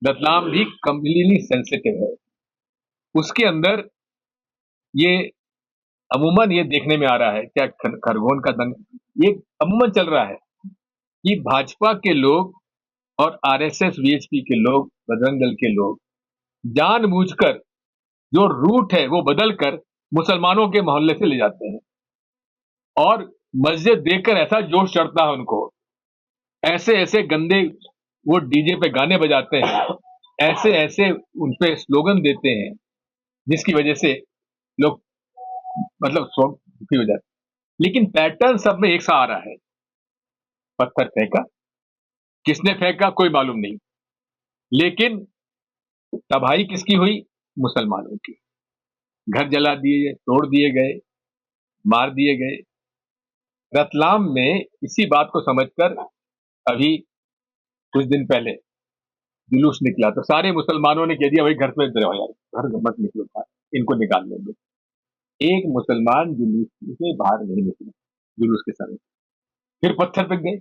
रतलाम भी completely sensitive है। उसके अंदर ये अमूमन ये देखने में आ रहा है, क्या खरगोन का दंग ये अमूमन चल रहा है कि भाजपा के लोग और आरएसएस वीएचपी के लोग, बजरंग दल के लोग जानबूझकर जो रूट है वो बदलकर मुसलमानों के मोहल्ले से ले जाते हैं और मस्जिद देखकर ऐसा जोश चढ़ता है उनको, ऐसे ऐसे गंदे वो डीजे पे गाने बजाते हैं, ऐसे ऐसे उन पे स्लोगन देते हैं, जिसकी वजह से लोग मतलब दुखी हो जाते हैं। लेकिन पैटर्न सब में एक सा आ रहा है, पत्थर फेंका, किसने फेंका कोई मालूम नहीं, लेकिन तबाही किसकी हुई? मुसलमानों की। घर जला दिए, तोड़ दिए गए, मार दिए गए। रतलाम में इसी बात को समझकर अभी कुछ दिन पहले जुलूस निकला तो सारे मुसलमानों ने कह दिया भाई घर में रहो यार, घर मत निकलो बाहर, इनको निकाल लेंगे। एक मुसलमान जुलूस से बाहर नहीं निकला जुलूस के समय। फिर पत्थर फेंक गए,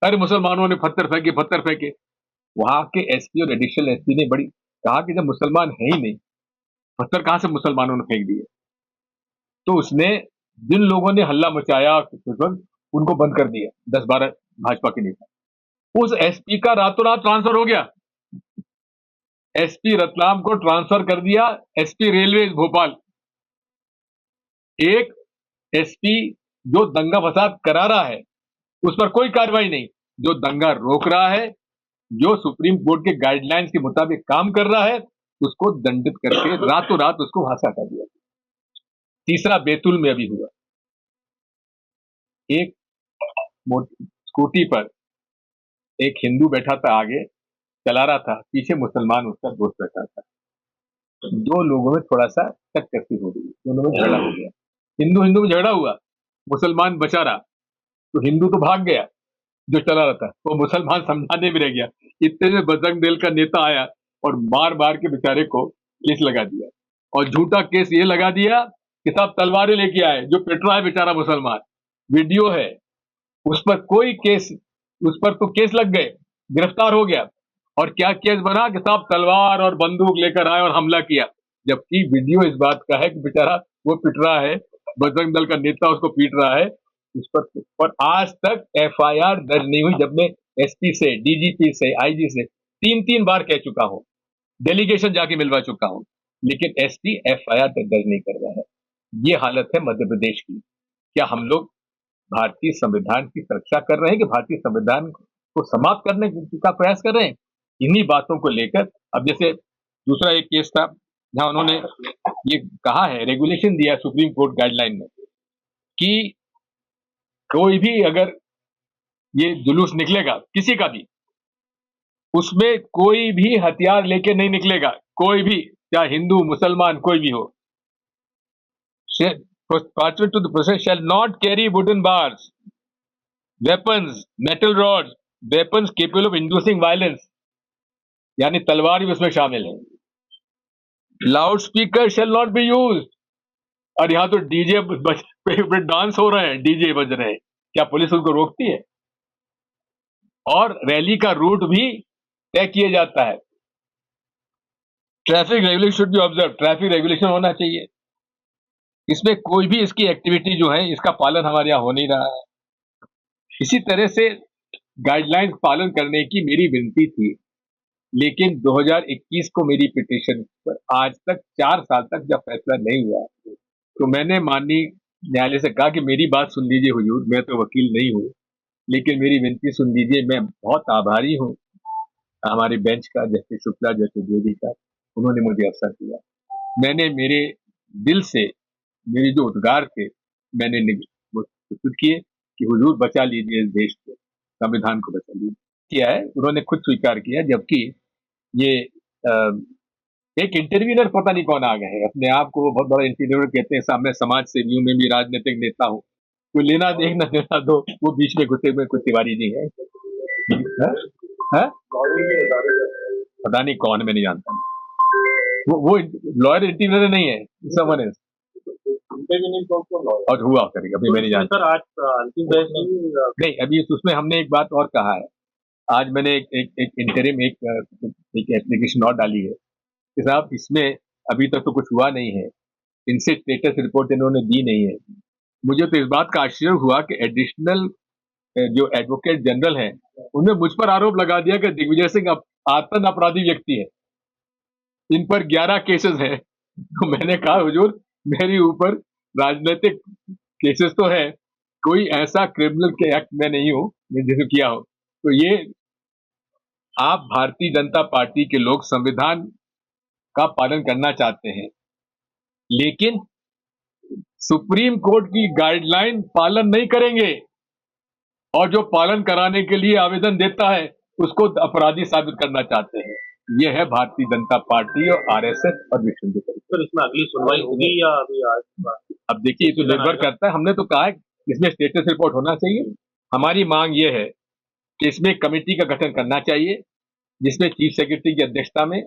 अरे मुसलमानों ने पत्थर फेंके। वहां के एसपी और एडिशनल एसपी ने बड़ी कहा कि जब मुसलमान है ही नहीं, पत्थर कहां से मुसलमानों ने फेंक दिए। तो उसने जिन लोगों ने हल्ला मचाया उनको बंद कर दिया, 10-12 भाजपा के नेता। उस एसपी का रातों रात ट्रांसफर हो गया, एसपी रतलाम को ट्रांसफर कर दिया एसपी रेलवे भोपाल। एक एसपी जो दंगा फसाद करा रहा है उस पर कोई कार्रवाई नहीं, जो दंगा रोक रहा है, जो सुप्रीम कोर्ट के गाइडलाइंस के मुताबिक काम कर रहा है, उसको दंडित करके रातों रात उसको वहां से हटा दिया। तीसरा बैतूल में अभी हुआ, एक स्कूटी पर एक हिंदू बैठा था, आगे चला रहा था, पीछे मुसलमान उसका दोस्त बैठा था। दो लोगों में थोड़ा सा टक्कर हो गई, दोनों में झगड़ा हो गया, हिंदू हिंदू में झगड़ा हुआ, मुसलमान बचा रहा तो हिंदू तो भाग गया, जो चला रहा था वो मुसलमान समझाने में रह गया। इतने में बजरंग दल का नेता आया और मार मार के बेचारे को केस लगा दिया, और झूठा केस ये लगा दिया कि साहब तलवारें लेके आए, जो पिट रहा है बेचारा मुसलमान, वीडियो है उस पर, कोई केस उस पर तो केस लग गए, गिरफ्तार हो गया। और क्या केस बना कि साहब तलवार और बंदूक लेकर आए और हमला किया, जबकि वीडियो इस बात का है कि बेचारा वो पिट रहा है, बजरंग दल का नेता उसको पीट रहा है उस पर आज तक एफआईआर दर्ज नहीं हुई, जब मैं एसपी से, डीजीपी से, आईजी से 3-3 बार कह चुका हूं, डेलीगेशन जाके मिलवा चुका हूं, लेकिन एसपी एफआईआर दर्ज नहीं कर रहा है। ये हालत है मध्य प्रदेश की। क्या हम लोग भारतीय संविधान की सुरक्षा कर रहे हैं कि भारतीय संविधान को समाप्त करने का प्रयास कर रहे हैं? इन्हीं बातों को लेकर अब जैसे दूसरा एक केस था जहां उन्होंने ये कहा है, रेगुलेशन दिया है सुप्रीम कोर्ट गाइडलाइन में कि कोई भी अगर ये जुलूस निकलेगा किसी का भी, उसमें कोई भी हथियार लेके नहीं निकलेगा, कोई भी, चाहे हिंदू मुसलमान कोई भी हो। Participants to the process shall not carry wooden bars, weapons, metal rods, weapons capable of inducing violence, यानी तलवार भी उसमें शामिल है। Loud speaker shall not be use, और यहां तो डीजे पे डांस हो रहे हैं, डीजे बज रहे हैं, क्या पुलिस उनको रोकती है? और रैली का रूट भी तय किया जाता है। Traffic regulation should be observe, traffic regulation होना चाहिए। इसमें कोई भी इसकी एक्टिविटी जो है, इसका पालन हमारे यहाँ हो नहीं रहा है। इसी तरह से गाइडलाइंस पालन करने की मेरी विनती थी, लेकिन 2021 को मेरी पिटीशन पर आज तक 4 साल तक जब फैसला नहीं हुआ, तो मैंने माननीय न्यायालय से कहा कि मेरी बात सुन लीजिए हुजूर, मैं तो वकील नहीं हूँ, लेकिन मेरी विनती सुन लीजिए। मैं बहुत आभारी हूँ हमारे बेंच का, जस्टिस शुक्ला, जस्टिस द्विवेदी का, उन्होंने मुझे अवसर दिया। मैंने मेरे दिल से मेरे जो उद्गार थे मैंने वो प्रस्तुत किए कि हुजूर बचा लीजिए इस देश को, संविधान को बचा लीजिए, किया है, उन्होंने खुद स्वीकार किया। जबकि ये एक इंटरव्यूनर पता नहीं कौन आ गए हैं, अपने आप को वो बहुत बड़ा इंटरव्यूनर कहते हैं, सामने समाज सेवी हूं, मैं भी राजनीतिक नेता हूँ, कोई लेना देखना देना दो, वो बीच में घुसे हुए कोई तिवारी जी है, पता नहीं कौन, मैं नहीं जानता। वो लॉयर इंटरव्यूनर नहीं है, समन है और हुआ करेगा, अभी मैं नहीं जानता। सर आज अंतिम बहस नहीं, अभी उसमें हमने एक बात और कहा है। आज मैंने एक इंटरिम एक एक एप्लीकेशन और डाली है कि साहब इसमें अभी तक तो कुछ हुआ नहीं है, इनसे स्टेटस रिपोर्ट इन्होंने दी नहीं है। मुझे तो इस बात का आश्चर्य हुआ कि एडिशनल जो एडवोकेट जनरल है उन्होंने मुझ पर आरोप लगा दिया कि दिग्विजय सिंह आतंक अपराधी व्यक्ति है, इन पर 11 केसेस हैं। तो मैंने कहा हुजूर मेरे ऊपर राजनीतिक केसेस तो है, कोई ऐसा क्रिमिनल के एक्ट में नहीं हूं जिसे किया हो। तो ये आप भारतीय जनता पार्टी के लोग संविधान का पालन करना चाहते हैं, लेकिन सुप्रीम कोर्ट की गाइडलाइन पालन नहीं करेंगे, और जो पालन कराने के लिए आवेदन देता है उसको अपराधी साबित करना चाहते हैं। ये है भारतीय जनता पार्टी और आरएसएस और विश्व हिंदू परिषद। सर इसमें अगली सुनवाई होगी या अभी आज? अब देखिए, ये तो निर्भर करता है। हमने तो कहा है इसमें स्टेटस रिपोर्ट होना चाहिए। हमारी मांग ये है कि इसमें कमेटी का गठन करना चाहिए, जिसमें चीफ सेक्रेटरी की अध्यक्षता में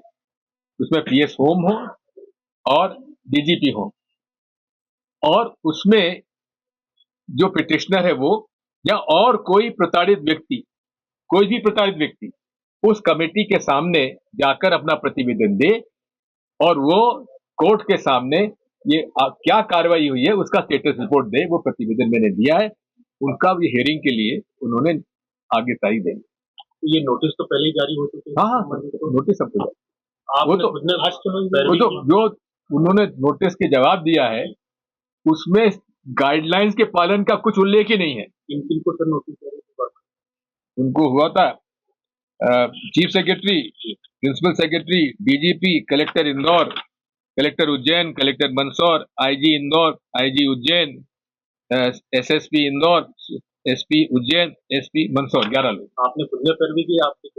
उसमें पीएस होम हो और डीजीपी हो, और उसमें जो पिटिशनर है वो या और कोई प्रताड़ित व्यक्ति, कोई भी प्रताड़ित व्यक्ति उस कमेटी के सामने जाकर अपना प्रतिवेदन दे, और वो कोर्ट के सामने ये क्या कार्रवाई हुई है उसका स्टेटस रिपोर्ट दे। वो प्रतिवेदन मैंने दिया है, उनका भी हियरिंग के लिए उन्होंने आगे तारीख देंगे। ये नोटिस तो पहले ही जारी हो चुके हैं। हाँ, नोटिस सब कुछ वो तो जो उन्होंने नोटिस के जवाब दिया है उसमें गाइडलाइंस के पालन का कुछ उल्लेख ही नहीं है। किनको सर नोटिस उनको हुआ था chief secretary, principal secretary, DGP, collector Indore, collector Ujjain, collector Mandsaur, IG Indore, IG Ujjain, SSP Indore, SP Ujjain, SP Mandsaur, 11 लोग। आपने खुद ने पैरवी की? आपकी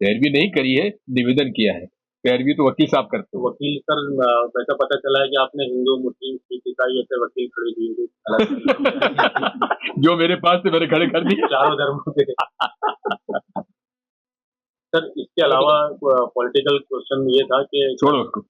पैरवी नहीं करी है, निवेदन किया है। पैरवी तो वकील साहब करते हैं। वकील सर वैसा पता चला है कि आपने हिंदू मुस्लिम सिख ईसाई ऐसे वकील खड़े दिए जो मेरे पास थे मैंने खड़े कर दिए, चारों धर्मों के। सर इसके अलावा पॉलिटिकल क्वेश्चन ये था कि छोड़ो उसको।